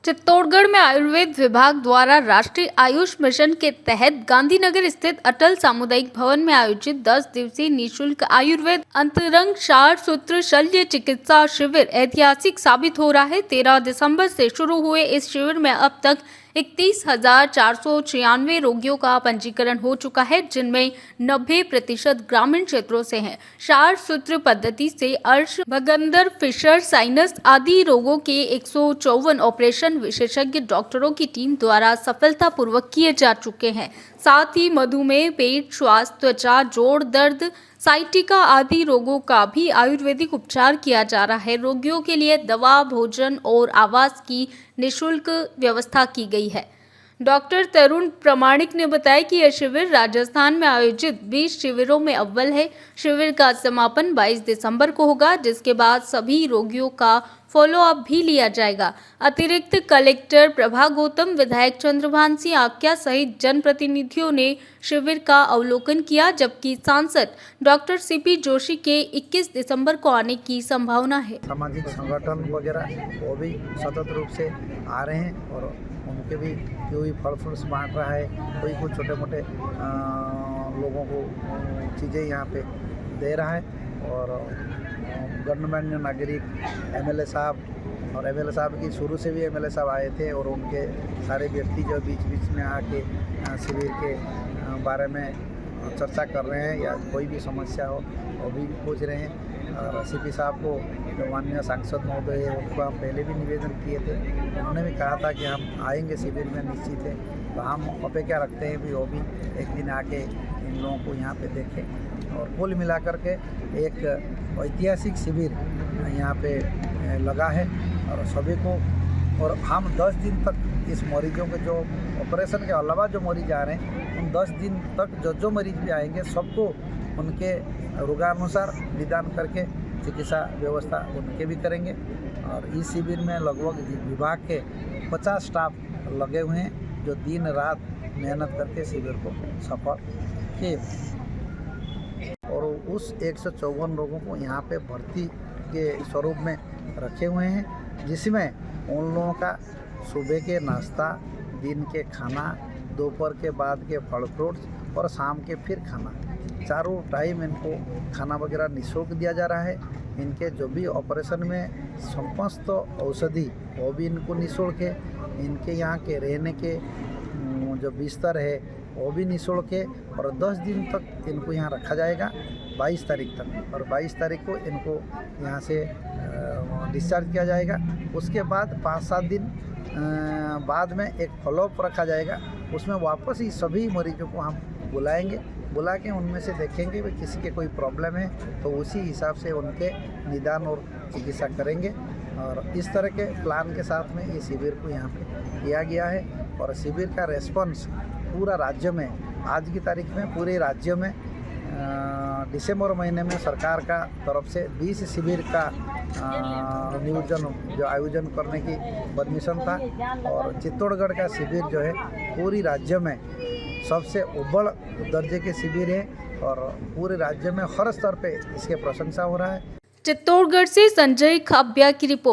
चित्तौड़गढ़ में आयुर्वेद विभाग द्वारा राष्ट्रीय आयुष मिशन के तहत गांधीनगर स्थित अटल सामुदायिक भवन में आयोजित 10 दिवसीय निःशुल्क आयुर्वेद अंतरंग सार सूत्र शल्य चिकित्सा शिविर ऐतिहासिक साबित हो रहा है। 13 दिसंबर से शुरू हुए इस शिविर में अब तक 31,496 रोगियों का पंजीकरण हो चुका है, जिनमें 90% ग्रामीण क्षेत्रों से हैं। सार सूत्र पद्धति से अर्श, भगंदर, फिशर, साइनस आदि रोगों के 154 ऑपरेशन विशेषज्ञ डॉक्टरों की टीम द्वारा सफलतापूर्वक किए जा चुके हैं। साथ ही मधुमेह, पेट, श्वास, त्वचा, जोड़ दर्द, साइटिका आदि रोगों का भी आयुर्वेदिक उपचार किया जा रहा है। रोगियों के लिए दवा, भोजन और आवास की निःशुल्क व्यवस्था की गई है। डॉक्टर तरुण प्रमाणिक ने बताया कि यह शिविर राजस्थान में आयोजित 20 शिविरों में अव्वल है। शिविर का समापन 22 दिसंबर को होगा, जिसके बाद सभी रोगियों का फॉलोअप भी लिया जाएगा। अतिरिक्त कलेक्टर प्रभा गौतम, विधायक चंद्रभान सिंह आक्या सहित जनप्रतिनिधियों ने शिविर का अवलोकन किया, जबकि सांसद डॉक्टर सीपी जोशी के 21 दिसंबर को आने की संभावना है। सामाजिक संगठन वगैरह वो भी सतत रूप से आ रहे हैं और उनके भी कोई फल फ्रूट्स बांट रहा है, कोई कुछ छोटे मोटे लोगों को चीज़ें यहाँ पे दे रहा है। और गणमान्य नागरिक एमएलए साहब और एमएलए साहब की शुरू से भी एमएलए साहब आए थे और उनके सारे व्यक्ति जो बीच बीच में आके शिविर के बारे में चर्चा कर रहे हैं या कोई भी समस्या हो वो भी पूछ रहे हैं। और सीपी साहब को जो माननीय सांसद महोदय है उनको हम पहले भी निवेदन किए थे, उन्होंने भी कहा था कि हम आएंगे शिविर में, निश्चित है। तो हम अपेक्षा रखते हैं भी वो भी एक दिन आके इन लोगों को यहाँ पे देखें। और कुल मिलाकर के एक ऐतिहासिक शिविर यहाँ पे लगा है और सभी को, और हम 10 दिन तक इस मरीजों के जो ऑपरेशन के अलावा जो मरीज आ रहे हैं उन 10 दिन तक जो मरीज भी आएंगे सबको उनके रोगानुसार निदान करके चिकित्सा व्यवस्था उनके भी करेंगे। और इस शिविर में लगभग विभाग के 50 स्टाफ लगे हुए हैं जो दिन रात मेहनत करके शिविर को सफल किए। और उस 154 लोगों को यहाँ पे भर्ती के स्वरूप में रखे हुए हैं, जिसमें उन लोगों का सुबह के नाश्ता, दिन के खाना, दोपहर के बाद के फल फ्रूट्स और शाम के फिर खाना, चारों टाइम इनको खाना वगैरह निःशुल्क दिया जा रहा है। इनके जो भी ऑपरेशन में समस्त औषधि वो भी इनको निःशुल्क है। इनके यहाँ के रहने के जो बिस्तर है वो भी निःशुल्क है। और 10 दिन तक इनको यहाँ रखा जाएगा, 22 तारीख तक। और 22 तारीख को इनको यहाँ से डिस्चार्ज किया जाएगा। उसके बाद 5-7 दिन बाद में एक फॉलोअप रखा जाएगा, उसमें वापस ही सभी मरीजों को हम बुलाएंगे, बुला के उनमें से देखेंगे कि किसी के कोई प्रॉब्लम है तो उसी हिसाब से उनके निदान और चिकित्सा करेंगे। और इस तरह के प्लान के साथ में ये शिविर को यहाँ पे किया गया है। और शिविर का रेस्पॉन्स पूरा राज्य में, आज की तारीख में पूरे राज्य में दिसंबर महीने में सरकार का तरफ से 20 शिविर का आयोजन करने की परमिशन था। और चित्तौड़गढ़ का शिविर जो है पूरी राज्य में सबसे उबड़ दर्जे के शिविर है और पूरे राज्य में हर स्तर पे इसके प्रशंसा हो रहा है। चित्तौड़गढ़ से संजय खाब्या की रिपोर्ट।